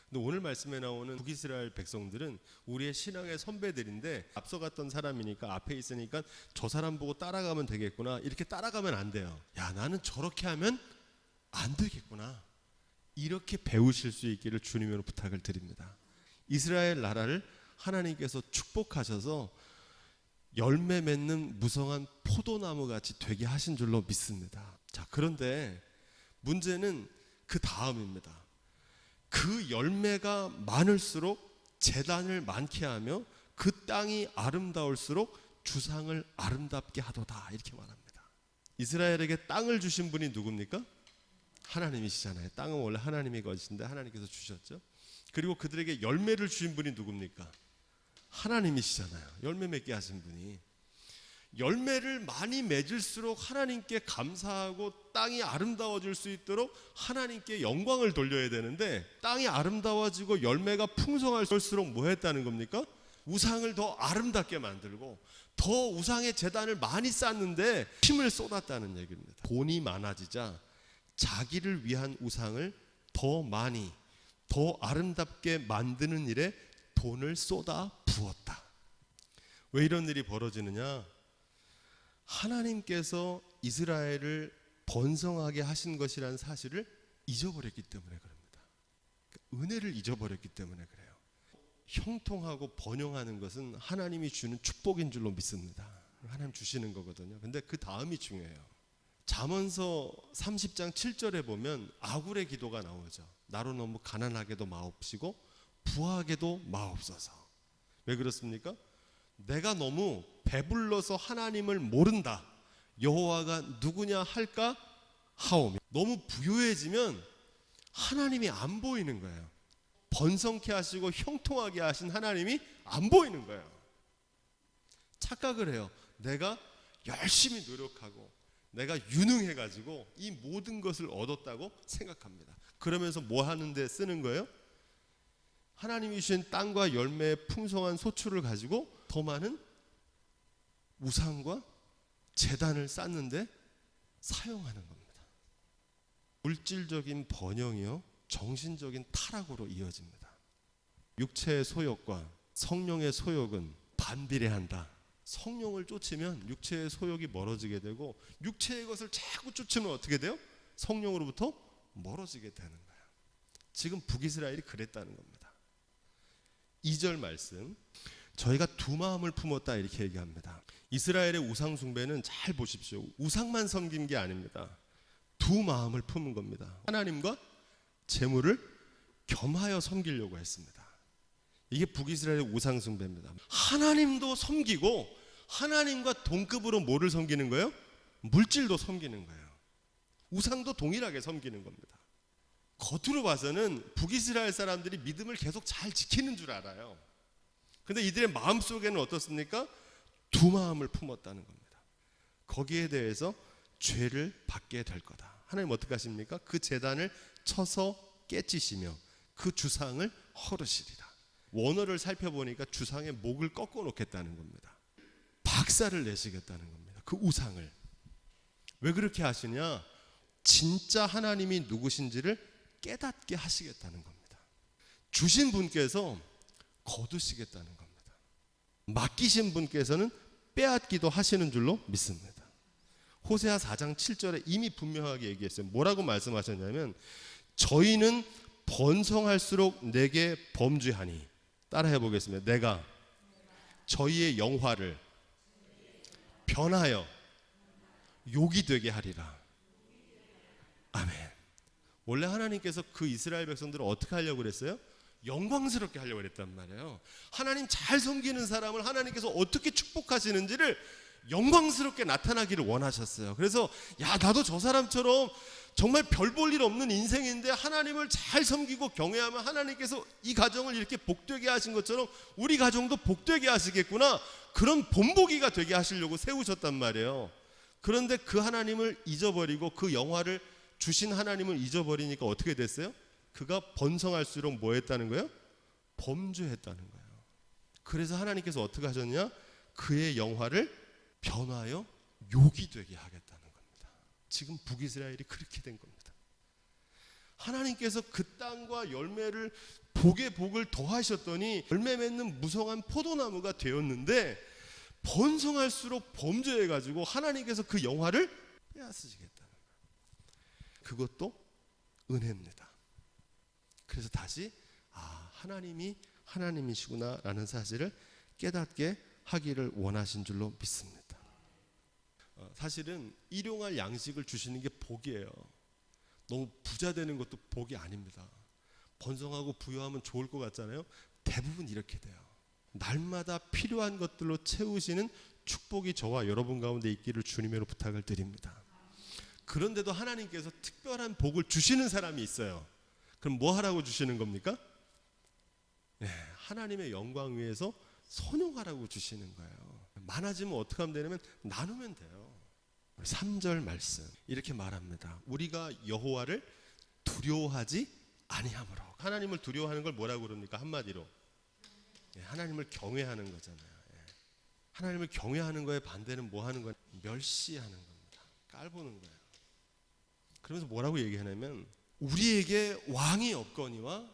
근데 오늘 말씀에 나오는 북이스라엘 백성들은 우리의 신앙의 선배들인데 앞서갔던 사람이니까 앞에 있으니까 저 사람 보고 따라가면 되겠구나, 이렇게 따라가면 안 돼요. 야, 나는 저렇게 하면 안 되겠구나, 이렇게 배우실 수 있기를 주님으로 부탁을 드립니다. 이스라엘 나라를 하나님께서 축복하셔서 열매 맺는 무성한 포도나무 같이 되게 하신 줄로 믿습니다. 자, 그런데 문제는 그 다음입니다. 그 열매가 많을수록 재단을 많게 하며 그 땅이 아름다울수록 주상을 아름답게 하도다, 이렇게 말합니다. 이스라엘에게 땅을 주신 분이 누굽니까? 하나님이시잖아요. 땅은 원래 하나님의 것인데 하나님께서 주셨죠. 그리고 그들에게 열매를 주신 분이 누굽니까? 하나님이시잖아요. 열매 맺게 하신 분이. 열매를 많이 맺을수록 하나님께 감사하고 땅이 아름다워질 수 있도록 하나님께 영광을 돌려야 되는데, 땅이 아름다워지고 열매가 풍성할수록 뭐 했다는 겁니까? 우상을 더 아름답게 만들고 더 우상의 제단을 많이 쌓는데 힘을 쏟았다는 얘기입니다. 돈이 많아지자 자기를 위한 우상을 더 많이 더 아름답게 만드는 일에 돈을 쏟아 부었다. 왜 이런 일이 벌어지느냐? 하나님께서 이스라엘을 번성하게 하신 것이라는 사실을 잊어버렸기 때문에 그럽니다. 은혜를 잊어버렸기 때문에 그래요. 형통하고 번영하는 것은 하나님이 주는 축복인 줄로 믿습니다. 하나님 주시는 거거든요. 근데 그 다음이 중요해요. 잠언서 30장 7절에 보면 아굴의 기도가 나오죠. 나로 너무 가난하게도 마옵시고 부하게도 마옵소서. 왜 그렇습니까? 내가 너무 배불러서 하나님을 모른다, 여호와가 누구냐 할까 하오며, 너무 부유해지면 하나님이 안 보이는 거예요. 번성케 하시고 형통하게 하신 하나님이 안 보이는 거예요. 착각을 해요. 내가 열심히 노력하고 내가 유능해가지고 이 모든 것을 얻었다고 생각합니다. 그러면서 뭐 하는데 쓰는 거예요? 하나님이 주신 땅과 열매의 풍성한 소출을 가지고 더 많은 우상과 제단을 쌓는데 사용하는 겁니다. 물질적인 번영이요, 정신적인 타락으로 이어집니다. 육체의 소욕과 성령의 소욕은 반비례한다. 성령을 쫓으면 육체의 소욕이 멀어지게 되고, 육체의 것을 자꾸 쫓으면 어떻게 돼요? 성령으로부터 멀어지게 되는 거예요. 지금 북이스라엘이 그랬다는 겁니다. 2절 말씀, 저희가 두 마음을 품었다, 이렇게 얘기합니다. 이스라엘의 우상 숭배는 잘 보십시오. 우상만 섬긴 게 아닙니다. 두 마음을 품은 겁니다. 하나님과 재물을 겸하여 섬기려고 했습니다. 이게 북이스라엘의 우상 숭배입니다. 하나님도 섬기고 하나님과 동급으로 뭐를 섬기는 거예요? 물질도 섬기는 거예요. 우상도 동일하게 섬기는 겁니다. 겉으로 봐서는 북이스라엘 사람들이 믿음을 계속 잘 지키는 줄 알아요. 근데 이들의 마음속에는 어떻습니까? 두 마음을 품었다는 겁니다. 거기에 대해서 죄를 받게 될 거다. 하나님 어떻게 하십니까? 그 제단을 쳐서 깨치시며 그 주상을 헐으시리라. 원어를 살펴보니까 주상의 목을 꺾어 놓겠다는 겁니다. 박살을 내시겠다는 겁니다. 그 우상을. 왜 그렇게 하시냐? 진짜 하나님이 누구신지를 깨닫게 하시겠다는 겁니다. 주신 분께서 거두시겠다는 겁니다. 맡기신 분께서는 빼앗기도 하시는 줄로 믿습니다. 호세아 4장 7절에 이미 분명하게 얘기했어요. 뭐라고 말씀하셨냐면, 저희는 번성할수록 내게 범죄하니, 따라해 보겠습니다. 내가 저희의 영화를 변하여 욕이 되게 하리라. 아멘. 원래 하나님께서 그 이스라엘 백성들을 어떻게 하려고 그랬어요? 영광스럽게 하려고 그랬단 말이에요. 하나님 잘 섬기는 사람을 하나님께서 어떻게 축복하시는지를 영광스럽게 나타나기를 원하셨어요. 그래서 야, 나도 저 사람처럼 정말 별 볼 일 없는 인생인데 하나님을 잘 섬기고 경외하면 하나님께서 이 가정을 이렇게 복되게 하신 것처럼 우리 가정도 복되게 하시겠구나, 그런 본보기가 되게 하시려고 세우셨단 말이에요. 그런데 그 하나님을 잊어버리고 그 영화를 주신 하나님을 잊어버리니까 어떻게 됐어요? 그가 번성할수록 뭐 했다는 거예요? 범죄했다는 거예요. 그래서 하나님께서 어떻게 하셨냐? 그의 영화를 변화하여 욕이 되게 하겠다는 겁니다. 지금 북이스라엘이 그렇게 된 겁니다. 하나님께서 그 땅과 열매를 복에 복을 더하셨더니 열매 맺는 무성한 포도나무가 되었는데 번성할수록 범죄해가지고 하나님께서 그 영화를 빼앗으시겠다는 거예요. 그것도 은혜입니다. 그래서 다시 하나님이 하나님이시구나 라는 사실을 깨닫게 하기를 원하신 줄로 믿습니다. 사실은 일용할 양식을 주시는 게 복이에요. 너무 부자 되는 것도 복이 아닙니다. 번성하고 부유하면 좋을 것 같잖아요. 대부분 이렇게 돼요. 날마다 필요한 것들로 채우시는 축복이 저와 여러분 가운데 있기를 주님으로 부탁을 드립니다. 그런데도 하나님께서 특별한 복을 주시는 사람이 있어요. 그럼 뭐 하라고 주시는 겁니까? 네, 하나님의 영광 위에서 선용하라고 주시는 거예요. 많아지면 어떻게 하면 되냐면 나누면 돼요. 3절 말씀 이렇게 말합니다. 우리가 여호와를 두려워하지 아니함으로. 하나님을 두려워하는 걸 뭐라고 그럽니까? 한마디로 하나님을 경외하는 거잖아요. 하나님을 경외하는 거에 반대는 뭐 하는 거예요? 멸시하는 겁니다. 깔보는 거예요. 그러면서 뭐라고 얘기하냐면 우리에게 왕이 없거니와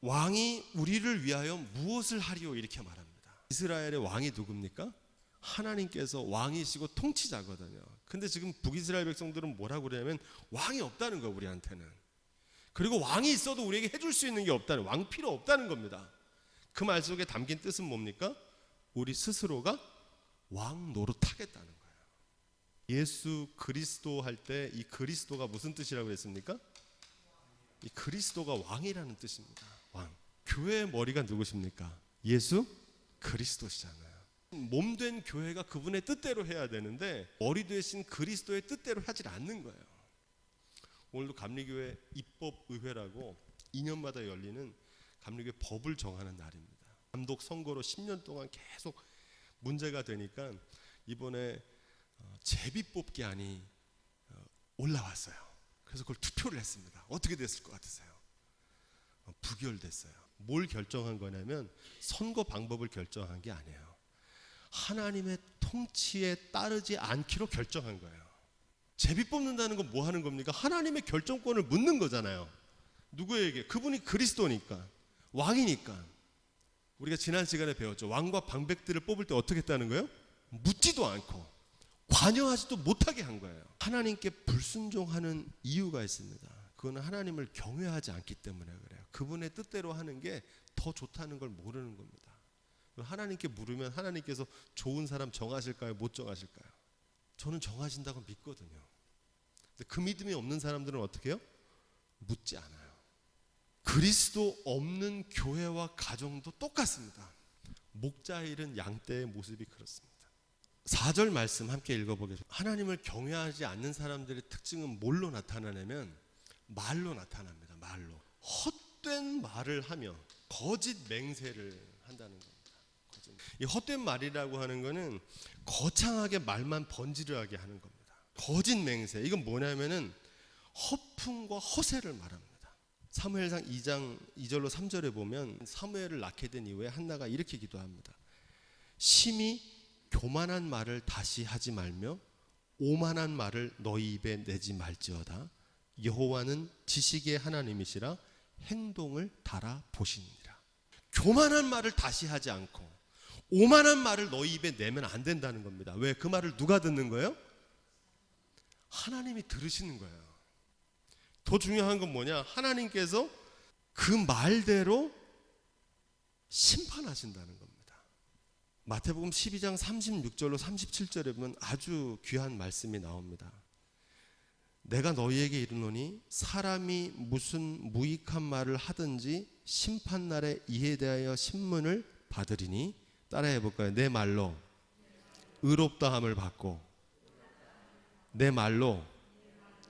왕이 우리를 위하여 무엇을 하리오 이렇게 말합니다. 이스라엘의 왕이 누굽니까? 하나님께서 왕이시고 통치자거든요. 근데 지금 북이스라엘 백성들은 뭐라고 그러냐면 왕이 없다는 거예요. 우리한테는. 그리고 왕이 있어도 우리에게 해줄 수 있는 게 없다는, 왕 필요 없다는 겁니다. 그 말 속에 담긴 뜻은 뭡니까? 우리 스스로가 왕 노릇하겠다는 거예요. 예수 그리스도 할 때 이 그리스도가 무슨 뜻이라고 했습니까? 이 그리스도가 왕이라는 뜻입니다. 왕. 교회의 머리가 누구십니까? 예수 그리스도시잖아요. 몸된 교회가 그분의 뜻대로 해야 되는데 머리 되신 그리스도의 뜻대로 하질 않는 거예요. 오늘도 감리교회 입법의회라고 2년마다 열리는 감리교회 법을 정하는 날입니다. 감독 선거로 10년 동안 계속 문제가 되니까 이번에 제비뽑기안이 올라왔어요. 그래서 그걸 투표를 했습니다. 어떻게 됐을 것 같으세요? 부결됐어요. 뭘 결정한 거냐면 선거 방법을 결정한 게 아니에요. 하나님의 통치에 따르지 않기로 결정한 거예요. 제비 뽑는다는 건 뭐 하는 겁니까? 하나님의 결정권을 묻는 거잖아요. 누구에게? 그분이 그리스도니까, 왕이니까. 우리가 지난 시간에 배웠죠. 왕과 방백들을 뽑을 때 어떻게 했다는 거예요? 묻지도 않고 관여하지도 못하게 한 거예요. 하나님께 불순종하는 이유가 있습니다. 그거는 하나님을 경외하지 않기 때문에 그래요. 그분의 뜻대로 하는 게 더 좋다는 걸 모르는 겁니다. 하나님께 물으면 하나님께서 좋은 사람 정하실까요? 못 정하실까요? 저는 정하신다고 믿거든요. 근데 그 믿음이 없는 사람들은 어떻게 해요? 묻지 않아요. 그리스도 없는 교회와 가정도 똑같습니다. 목자 잃은 양떼의 모습이 그렇습니다. 4절 말씀 함께 읽어보겠습니다. 하나님을 경외하지 않는 사람들의 특징은 뭘로 나타나냐면 말로 나타납니다. 말로. 헛된 말을 하며 거짓 맹세를 한다는 겁니다. 이 헛된 말이라고 하는 거는 거창하게 말만 번지르하게 하는 겁니다. 거짓 맹세. 이건 뭐냐면은 허풍과 허세를 말합니다. 사무엘상 2장 2절로 3절에 보면 사무엘을 낳게 된 이후에 한나가 이렇게 기도합니다. 심히 교만한 말을 다시 하지 말며 오만한 말을 너희 입에 내지 말지어다. 여호와는 지식의 하나님이시라 행동을 달아 보시니라. 교만한 말을 다시 하지 않고 오만한 말을 너희 입에 내면 안 된다는 겁니다. 왜? 그 말을 누가 듣는 거예요? 하나님이 들으시는 거예요. 더 중요한 건 뭐냐? 하나님께서 그 말대로 심판하신다는 겁니다. 마태복음 12장 36절로 37절에 보면 아주 귀한 말씀이 나옵니다. 내가 너희에게 이르노니 사람이 무슨 무익한 말을 하든지 심판날에 이에 대하여 신문을 받으리니, 따라해 볼까요? 내 말로 의롭다함을 받고 내 말로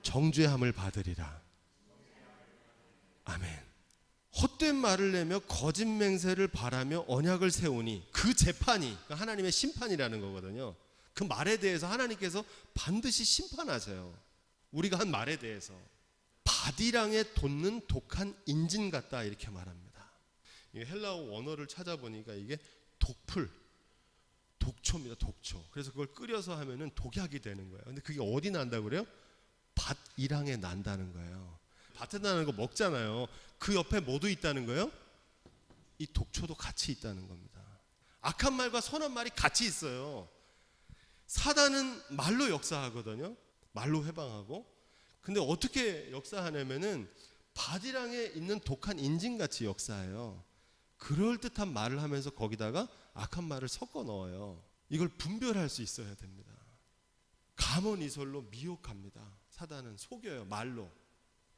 정죄함을 받으리라. 아멘. 헛된 말을 내며 거짓 맹세를 바라며 언약을 세우니 그 재판이 하나님의 심판이라는 거거든요. 그 말에 대해서 하나님께서 반드시 심판하세요. 우리가 한 말에 대해서 바디랑에 돋는 독한 인진 같다 이렇게 말합니다. 헬라어 원어를 찾아보니까 이게 독풀, 독초입니다. 독초. 그래서 그걸 끓여서 하면은 독약이 되는 거예요. 근데 그게 어디 난다고 그래요? 밭이랑에 난다는 거예요. 밭에 나는 거 먹잖아요. 그 옆에 뭐도 있다는 거예요? 이 독초도 같이 있다는 겁니다. 악한 말과 선한 말이 같이 있어요. 사단은 말로 역사하거든요. 말로 해방하고. 근데 어떻게 역사하냐면은 바디랑에 있는 독한 인진같이 역사해요. 그럴듯한 말을 하면서 거기다가 악한 말을 섞어 넣어요. 이걸 분별할 수 있어야 됩니다. 감언이설로 미혹합니다. 사단은 속여요, 말로.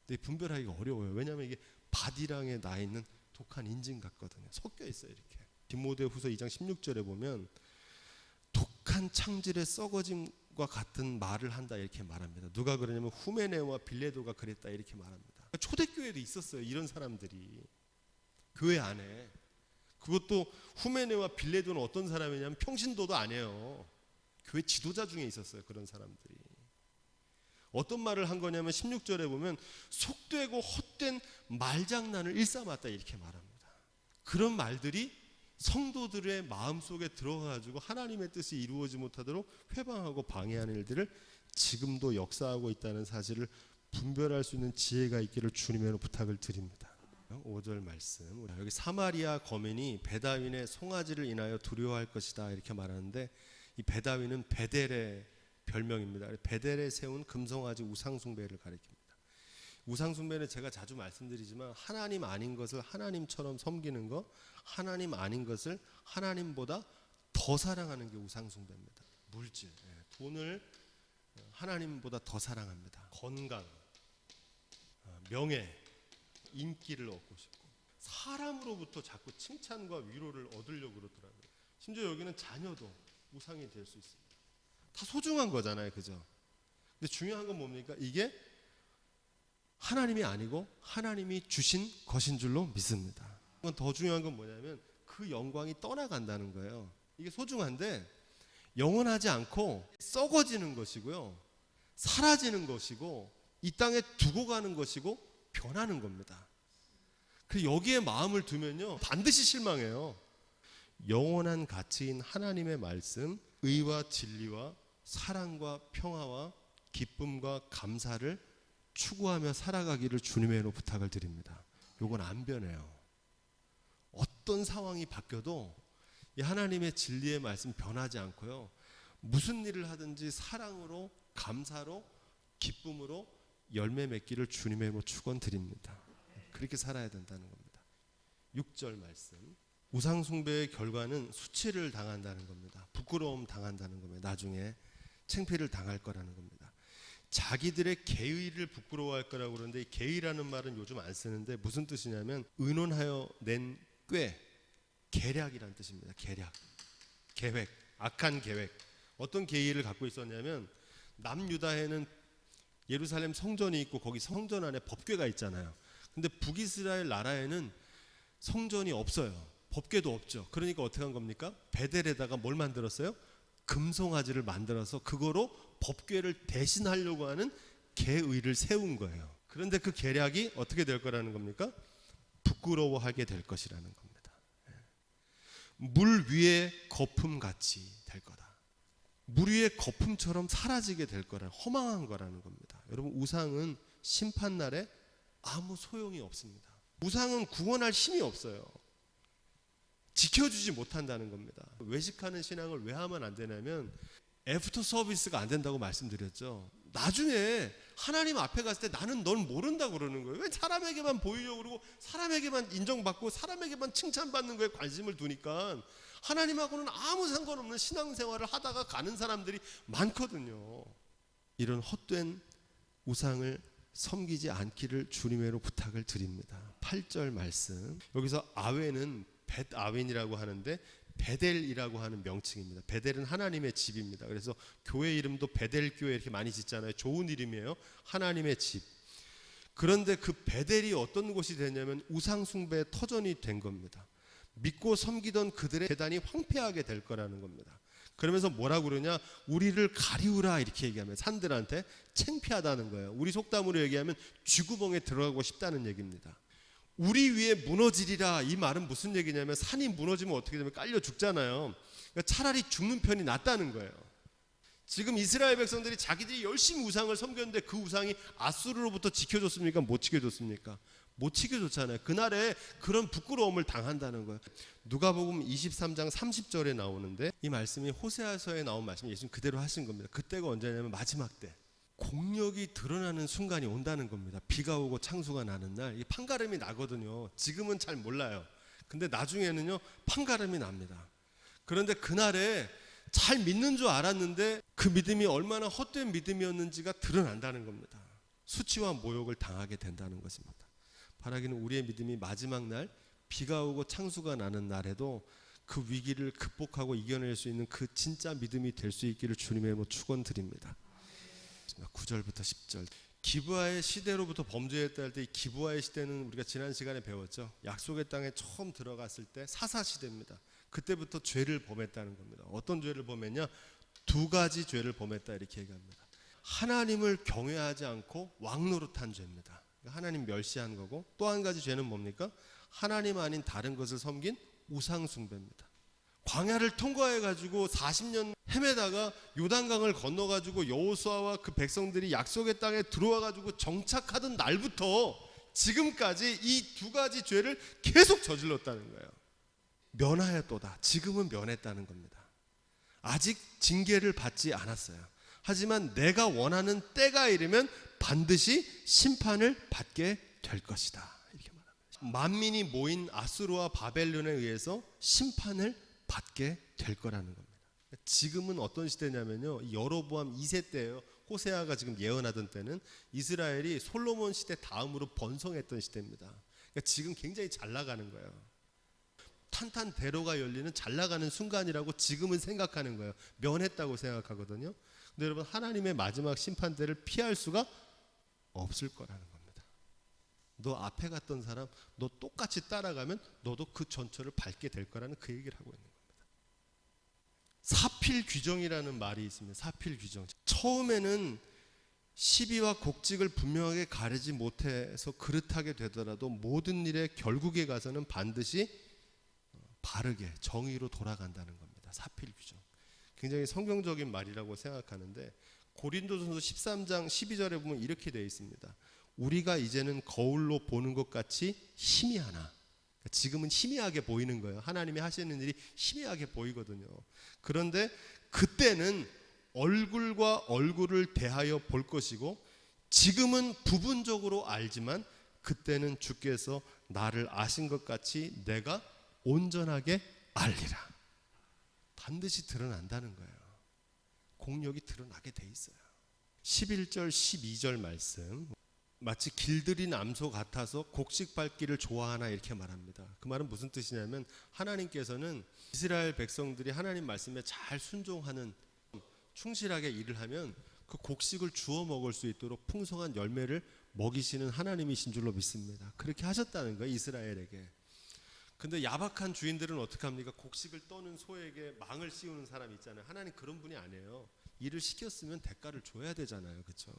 근데 분별하기가 어려워요. 왜냐하면 이게 바디랑에 나 있는 독한 인진 같거든요. 섞여 있어요, 이렇게. 디모데후서 2장 16절에 보면 독한 창질의 썩어짐과 같은 말을 한다 이렇게 말합니다. 누가 그러냐면 후메네오와 빌레도가 그랬다 이렇게 말합니다. 초대교회도 있었어요, 이런 사람들이. 교회 안에. 그것도 후메네와 빌레도는 어떤 사람이냐면 평신도도 아니에요. 교회 지도자 중에 있었어요, 그런 사람들이. 어떤 말을 한 거냐면 16절에 보면 속되고 헛된 말장난을 일삼았다 이렇게 말합니다. 그런 말들이 성도들의 마음속에 들어가지고 하나님의 뜻이 이루어지지 못하도록 회방하고 방해하는 일들을 지금도 역사하고 있다는 사실을 분별할 수 있는 지혜가 있기를 주님으로 부탁을 드립니다. 5절 말씀, 여기 사마리아 거민이 베다윈의 송아지를 인하여 두려워할 것이다 이렇게 말하는데, 이 베다윈은 베델의 별명입니다. 베델에 세운 금송아지 우상숭배를 가리킵니다. 우상숭배는 제가 자주 말씀드리지만 하나님 아닌 것을 하나님처럼 섬기는 것, 하나님 아닌 것을 하나님보다 더 사랑하는 게 우상숭배입니다. 물질, 돈을 하나님보다 더 사랑합니다. 건강, 명예, 인기를 얻고 싶고 사람으로부터 자꾸 칭찬과 위로를 얻으려고 그러더라고요. 심지어 여기는 자녀도 우상이 될 수 있습니다. 다 소중한 거잖아요, 그죠? 근데 중요한 건 뭡니까? 이게 하나님이 아니고 하나님이 주신 것인 줄로 믿습니다. 더 중요한 건 뭐냐면 그 영광이 떠나간다는 거예요. 이게 소중한데 영원하지 않고 썩어지는 것이고요, 사라지는 것이고 이 땅에 두고 가는 것이고 변하는 겁니다. 그래서 여기에 마음을 두면요 반드시 실망해요. 영원한 가치인 하나님의 말씀, 의와 진리와 사랑과 평화와 기쁨과 감사를 추구하며 살아가기를 주님의 이름으로 부탁을 드립니다. 요건 안 변해요. 어떤 상황이 바뀌어도 이 하나님의 진리의 말씀 변하지 않고요, 무슨 일을 하든지 사랑으로, 감사로, 기쁨으로 열매 맺기를 주님의 이름으로 축원드립니다. 그렇게 살아야 된다는 겁니다. 6절 말씀, 우상 숭배의 결과는 수치를 당한다는 겁니다. 부끄러움 당한다는 겁니다. 나중에 창피를 당할 거라는 겁니다. 자기들의 계의를 부끄러워할 거라고 그러는데, 이 계의라는 말은 요즘 안 쓰는데 무슨 뜻이냐면 의논하여 낸 꾀, 계략이라는 뜻입니다. 계략, 계획, 악한 계획. 어떤 계의를 갖고 있었냐면 남유다에는 예루살렘 성전이 있고 거기 성전 안에 법궤가 있잖아요. 근데 북이스라엘 나라에는 성전이 없어요. 법궤도 없죠. 그러니까 어떻게 한 겁니까? 베델에다가 뭘 만들었어요? 금송아지를 만들어서 그거로 법궤를 대신하려고 하는 계의를 세운 거예요. 그런데 그 계략이 어떻게 될 거라는 겁니까? 부끄러워하게 될 것이라는 겁니다. 물 위에 거품같이 될 거다. 물 위에 거품처럼 사라지게 될 거라, 허망한 거라는 겁니다. 여러분, 우상은 심판날에 아무 소용이 없습니다. 우상은 구원할 힘이 없어요. 지켜주지 못한다는 겁니다. 외식하는 신앙을 왜 하면 안 되냐면 애프터 서비스가 안 된다고 말씀드렸죠. 나중에 하나님 앞에 갔을 때 나는 널 모른다고 그러는 거예요. 왜 사람에게만 보이려고 그러고 사람에게만 인정받고 사람에게만 칭찬받는 거에 관심을 두니까 하나님하고는 아무 상관없는 신앙생활을 하다가 가는 사람들이 많거든요. 이런 헛된 우상을 섬기지 않기를 주님으로 부탁을 드립니다. 8절 말씀, 여기서 아웬은 벳아웬이라고 하는데 베델이라고 하는 명칭입니다. 베델은 하나님의 집입니다. 그래서 교회 이름도 베델교회 이렇게 많이 짓잖아요. 좋은 이름이에요. 하나님의 집. 그런데 그 베델이 어떤 곳이 되냐면 우상 숭배의 터전이 된 겁니다. 믿고 섬기던 그들의 재단이 황폐하게 될 거라는 겁니다. 그러면서 뭐라고 그러냐? 우리를 가리우라 이렇게 얘기하면 산들한테 창피하다는 거예요. 우리 속담으로 얘기하면 쥐구멍에 들어가고 싶다는 얘기입니다. 우리 위에 무너지리라, 이 말은 무슨 얘기냐면 산이 무너지면 어떻게 되면 깔려 죽잖아요. 그러니까 차라리 죽는 편이 낫다는 거예요. 지금 이스라엘 백성들이 자기들이 열심히 우상을 섬겼는데 그 우상이 아수르로부터 지켜줬습니까? 못 지켜줬습니까? 못 치게 좋잖아요. 그날에 그런 부끄러움을 당한다는 거예요. 누가복음 23장 30절에 나오는데 이 말씀이 호세아서에 나온 말씀 예수님 그대로 하신 겁니다. 그때가 언제냐면 마지막 때. 공력이 드러나는 순간이 온다는 겁니다. 비가 오고 창수가 나는 날 이 판가름이 나거든요. 지금은 잘 몰라요. 근데 나중에는요 판가름이 납니다. 그런데 그날에 잘 믿는 줄 알았는데 그 믿음이 얼마나 헛된 믿음이었는지가 드러난다는 겁니다. 수치와 모욕을 당하게 된다는 것입니다. 바라기는 우리의 믿음이 마지막 날 비가 오고 창수가 나는 날에도 그 위기를 극복하고 이겨낼 수 있는 그 진짜 믿음이 될 수 있기를 주님의 이름으로 축원드립니다. 9절부터 10절. 기브아의 시대로부터 범죄했다 할 때 이 기브아의 시대는 우리가 지난 시간에 배웠죠. 약속의 땅에 처음 들어갔을 때 사사 시대입니다. 그때부터 죄를 범했다는 겁니다. 어떤 죄를 범했냐? 두 가지 죄를 범했다 이렇게 얘기합니다. 하나님을 경외하지 않고 왕노릇한 죄입니다. 하나님 멸시한 거고, 또 한 가지 죄는 뭡니까? 하나님 아닌 다른 것을 섬긴 우상 숭배입니다. 광야를 통과해 가지고 40년 헤매다가 요단강을 건너 가지고 여호수아와 그 백성들이 약속의 땅에 들어와 가지고 정착하던 날부터 지금까지 이 두 가지 죄를 계속 저질렀다는 거예요. 면하였도다. 지금은 면했다는 겁니다. 아직 징계를 받지 않았어요. 하지만 내가 원하는 때가 이르면 반드시 심판을 받게 될 것이다. 이렇게 말합니다. 만민이 모인 아수르와 바벨론에 의해서 심판을 받게 될 거라는 겁니다. 지금은 어떤 시대냐면요, 여로보암 2세 때예요. 호세아가 지금 예언하던 때는 이스라엘이 솔로몬 시대 다음으로 번성했던 시대입니다. 그러니까 지금 굉장히 잘 나가는 거예요. 탄탄대로가 열리는 잘 나가는 순간이라고 지금은 생각하는 거예요. 면했다고 생각하거든요. 근데 여러분, 하나님의 마지막 심판 때를 피할 수가 없을 거라는 겁니다. 너 앞에 갔던 사람, 너 똑같이 따라가면 너도 그 전철을 밟게 될 거라는 그 얘기를 하고 있는 겁니다. 사필귀정이라는 말이 있습니다. 사필귀정. 처음에는 시비와 곡직을 분명하게 가리지 못해서 그릇하게 되더라도 모든 일의 결국에 가서는 반드시 바르게 정의로 돌아간다는 겁니다. 사필귀정. 굉장히 성경적인 말이라고 생각하는데 고린도전서 13장 12절에 보면 이렇게 되어 있습니다. 우리가 이제는 거울로 보는 것 같이 희미하나. 지금은 희미하게 보이는 거예요. 하나님이 하시는 일이 희미하게 보이거든요. 그런데 그때는 얼굴과 얼굴을 대하여 볼 것이고, 지금은 부분적으로 알지만 그때는 주께서 나를 아신 것 같이 내가 온전하게 알리라. 반드시 드러난다는 거예요. 공력이 드러나게 돼 있어요. 11절 12절 말씀, 마치 길들인 암소 같아서 곡식 밟기를 좋아하나 이렇게 말합니다. 그 말은 무슨 뜻이냐면 하나님께서는 이스라엘 백성들이 하나님 말씀에 잘 순종하는, 충실하게 일을 하면 그 곡식을 주워 먹을 수 있도록 풍성한 열매를 먹이시는 하나님이신 줄로 믿습니다. 그렇게 하셨다는 거예요, 이스라엘에게. 근데 야박한 주인들은 어떻게 합니까? 곡식을 떠는 소에게 망을 씌우는 사람 있잖아요. 하나님 그런 분이 아니에요. 일을 시켰으면 대가를 줘야 되잖아요. 그렇죠?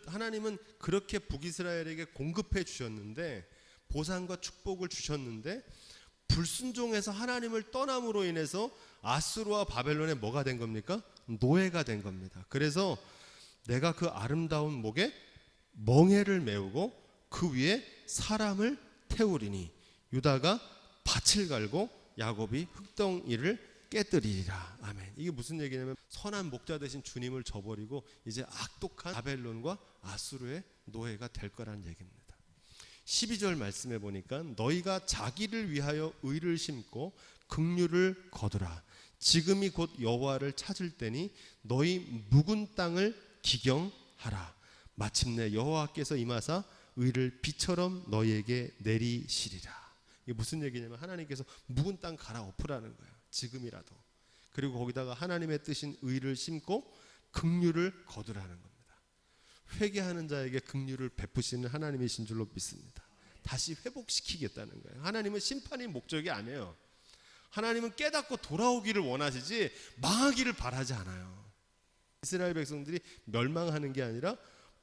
하나님은 그렇게 북이스라엘에게 공급해 주셨는데, 보상과 축복을 주셨는데, 불순종해서 하나님을 떠남으로 인해서 아수르와 바벨론에 뭐가 된 겁니까? 노예가 된 겁니다. 그래서 내가 그 아름다운 목에 멍에를 메우고 그 위에 사람을 태우리니 유다가 밭을 갈고 야곱이 흙덩이를 깨뜨리리라. 아멘. 이게 무슨 얘기냐면 선한 목자 되신 주님을 저버리고 이제 악독한 바벨론과 아수르의 노예가 될 거라는 얘기입니다. 12절 말씀해 보니까 너희가 자기를 위하여 의를 심고 긍휼을 거두라. 지금이 곧 여호와를 찾을 때니 너희 묵은 땅을 기경하라. 마침내 여호와께서 임하사 의를 비처럼 너희에게 내리시리라. 이게 무슨 얘기냐면 하나님께서 묵은 땅 갈아엎으라는 거예요. 지금이라도. 그리고 거기다가 하나님의 뜻인 의를 심고 긍휼을 거두라는 겁니다. 회개하는 자에게 긍휼을 베푸시는 하나님이신 줄로 믿습니다. 다시 회복시키겠다는 거예요. 하나님은 심판이 목적이 아니에요. 하나님은 깨닫고 돌아오기를 원하시지 망하기를 바라지 않아요. 이스라엘 백성들이 멸망하는 게 아니라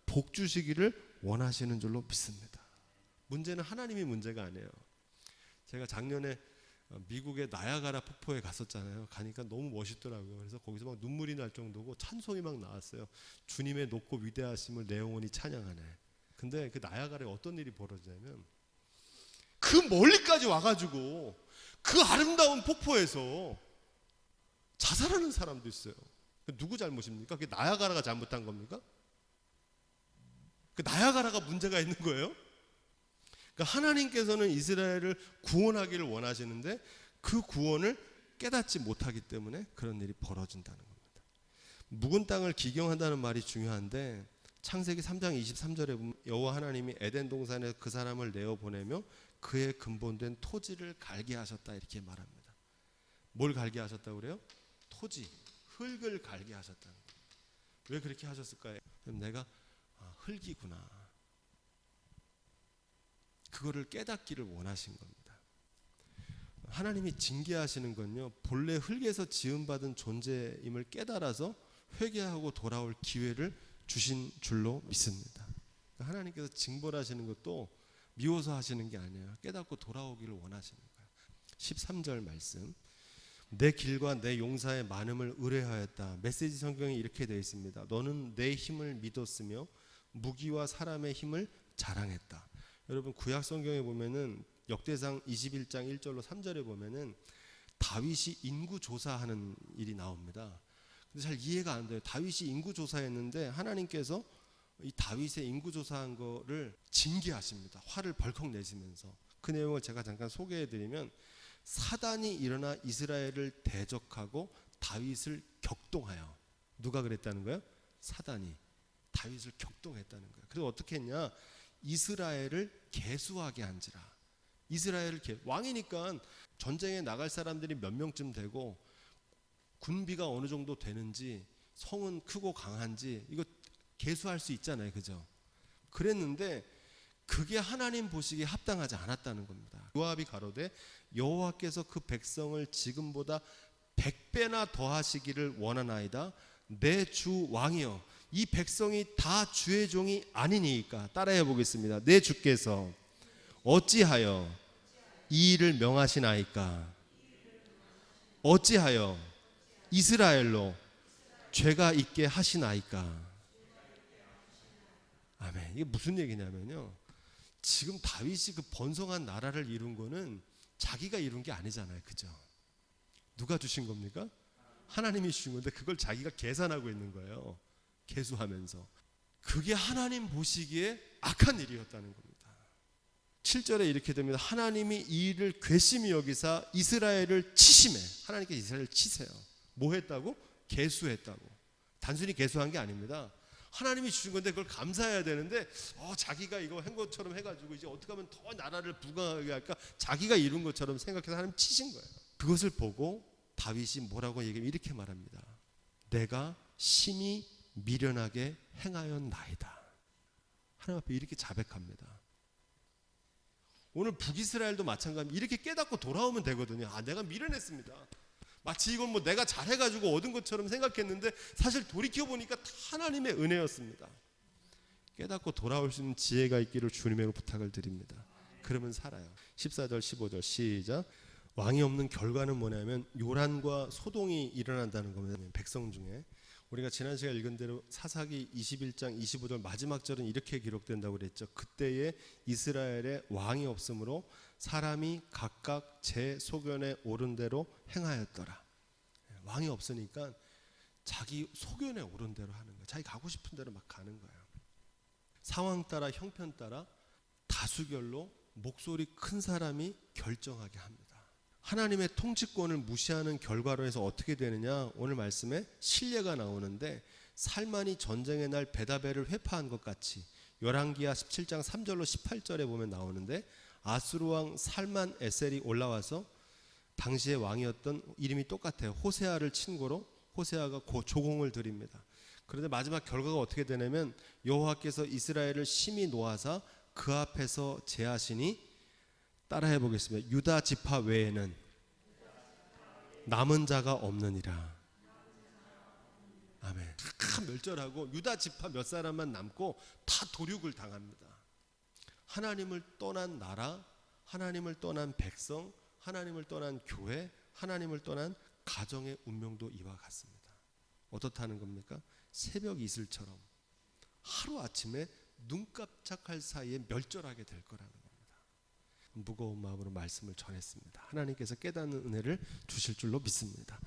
복 주시기를 원하시는 줄로 믿습니다. 문제는 하나님이 문제가 아니에요. 제가 작년에 미국의 나야가라 폭포에 갔었잖아요. 가니까 너무 멋있더라고요. 그래서 거기서 막 눈물이 날 정도고 찬송이 막 나왔어요. 주님의 높고 위대하심을 내 영혼이 찬양하네. 근데 그 나야가라에 어떤 일이 벌어지냐면 그 멀리까지 와가지고 그 아름다운 폭포에서 자살하는 사람도 있어요. 누구 잘못입니까? 그게 나야가라가 잘못한 겁니까? 그 나야가라가 문제가 있는 거예요? 그러니까 하나님께서는 이스라엘을 구원하기를 원하시는데 그 구원을 깨닫지 못하기 때문에 그런 일이 벌어진다는 겁니다. 묵은 땅을 기경한다는 말이 중요한데 창세기 3장 23절에 보면 여호와 하나님이 에덴 동산에 그 사람을 내어 보내며 그의 근본된 토지를 갈게 하셨다 이렇게 말합니다. 뭘 갈게 하셨다고 그래요? 토지, 흙을 갈게 하셨다는 거예요. 왜 그렇게 하셨을까요? 내가 흙이구나. 그거를 깨닫기를 원하신 겁니다. 하나님이 징계하시는 건요, 본래 흙에서 지음받은 존재임을 깨달아서 회개하고 돌아올 기회를 주신 줄로 믿습니다. 하나님께서 징벌하시는 것도 미워서 하시는 게 아니에요. 깨닫고 돌아오기를 원하시는 거예요. 13절 말씀, 내 길과 내 용사의 많음을 의뢰하였다. 메시지 성경에 이렇게 되어 있습니다. 너는 내 힘을 믿었으며 무기와 사람의 힘을 자랑했다. 여러분 구약 성경에 보면은 역대상 21장 1절로 3절에 보면은 다윗이 인구 조사하는 일이 나옵니다. 근데 잘 이해가 안 돼요. 다윗이 인구 조사했는데 하나님께서 이 다윗의 인구 조사한 거를 징계하십니다. 화를 벌컥 내시면서 그 내용을 제가 잠깐 소개해드리면 사단이 일어나 이스라엘을 대적하고 다윗을 격동하여 누가 그랬다는 거예요? 사단이 다윗을 격동했다는 거예요. 그래서 어떻게 했냐? 이스라엘을 계수하게 한지라. 이스라엘을 왕이니까 전쟁에 나갈 사람들이 몇 명쯤 되고 군비가 어느 정도 되는지 성은 크고 강한지 이거 계수할 수 있잖아요. 그죠? 그랬는데 그게 하나님 보시기에 합당하지 않았다는 겁니다. 요압이 가로되 여호와께서 그 백성을 지금보다 100배나 더하시기를 원하나이다. 내 주 왕이여 이 백성이 다 주의 종이 아니니까. 따라해 보겠습니다. 내 주께서 어찌하여 이 일을 명하시나이까? 어찌하여 이스라엘로 죄가 있게 하시나이까? 아멘. 이게 무슨 얘기냐면요, 지금 다윗이 그 번성한 나라를 이룬 거는 자기가 이룬 게 아니잖아요. 그죠? 누가 주신 겁니까? 하나님이 주신 건데 그걸 자기가 계산하고 있는 거예요. 계수하면서. 그게 하나님 보시기에 악한 일이었다는 겁니다. 7절에 이렇게 됩니다. 하나님이 이 일을 괘씸히 여기사 이스라엘을 치심해. 하나님께서 이스라엘을 치세요. 뭐 했다고? 계수했다고. 단순히 계수한 게 아닙니다. 하나님이 주신 건데 그걸 감사해야 되는데 자기가 이거 한 것처럼 해가지고 이제 어떻게 하면 더 나라를 부강하게 할까? 자기가 이룬 것처럼 생각해서 하나님 치신 거예요. 그것을 보고 다윗이 뭐라고 얘기하면 이렇게 말합니다. 내가 심히 미련하게 행하였나이다. 하나님 앞에 이렇게 자백합니다. 오늘 북이스라엘도 마찬가지입니다. 이렇게 깨닫고 돌아오면 되거든요. 내가 미련했습니다. 마치 이건 뭐 내가 잘해가지고 얻은 것처럼 생각했는데 사실 돌이켜보니까 다 하나님의 은혜였습니다. 깨닫고 돌아올 수 있는 지혜가 있기를 주님으로 부탁을 드립니다. 그러면 살아요. 14절 15절 시작. 왕이 없는 결과는 뭐냐면 요란과 소동이 일어난다는 겁니다. 백성 중에. 우리가 지난 시간에 읽은 대로 사사기 21장 25절 마지막 절은 이렇게 기록된다고 그랬죠. 그때에 이스라엘에 왕이 없으므로 사람이 각각 제 소견에 오른 대로 행하였더라. 왕이 없으니까 자기 소견에 오른 대로 하는 거예요. 자기 가고 싶은 대로 막 가는 거예요. 상황 따라 형편 따라 다수결로 목소리 큰 사람이 결정하게 합니다. 하나님의 통치권을 무시하는 결과로 해서 어떻게 되느냐? 오늘 말씀에 신뢰가 나오는데 살만이 전쟁의 날 베다벨을 회파한 것 같이 열왕기하 17장 3절로 18절에 보면 나오는데 아수르 왕 살만 에셀이 올라와서 당시의 왕이었던 이름이 똑같아요. 호세아를 친고로 호세아가 조공을 드립니다. 그런데 마지막 결과가 어떻게 되냐면 여호와께서 이스라엘을 심히 노하사 그 앞에서 제하시니 따라해 보겠습니다. 유다 지파 외에는 남은 자가 없느니라. 아멘. 다 멸절하고 유다 지파 몇 사람만 남고 다 도륙을 당합니다. 하나님을 떠난 나라, 하나님을 떠난 백성, 하나님을 떠난 교회, 하나님을 떠난 가정의 운명도 이와 같습니다. 어떻다는 겁니까? 새벽 이슬처럼 하루아침에 눈 깜짝할 사이에 멸절하게 될 거라는 겁니다. 무거운 마음으로 말씀을 전했습니다. 하나님께서 깨닫는 은혜를 주실 줄로 믿습니다.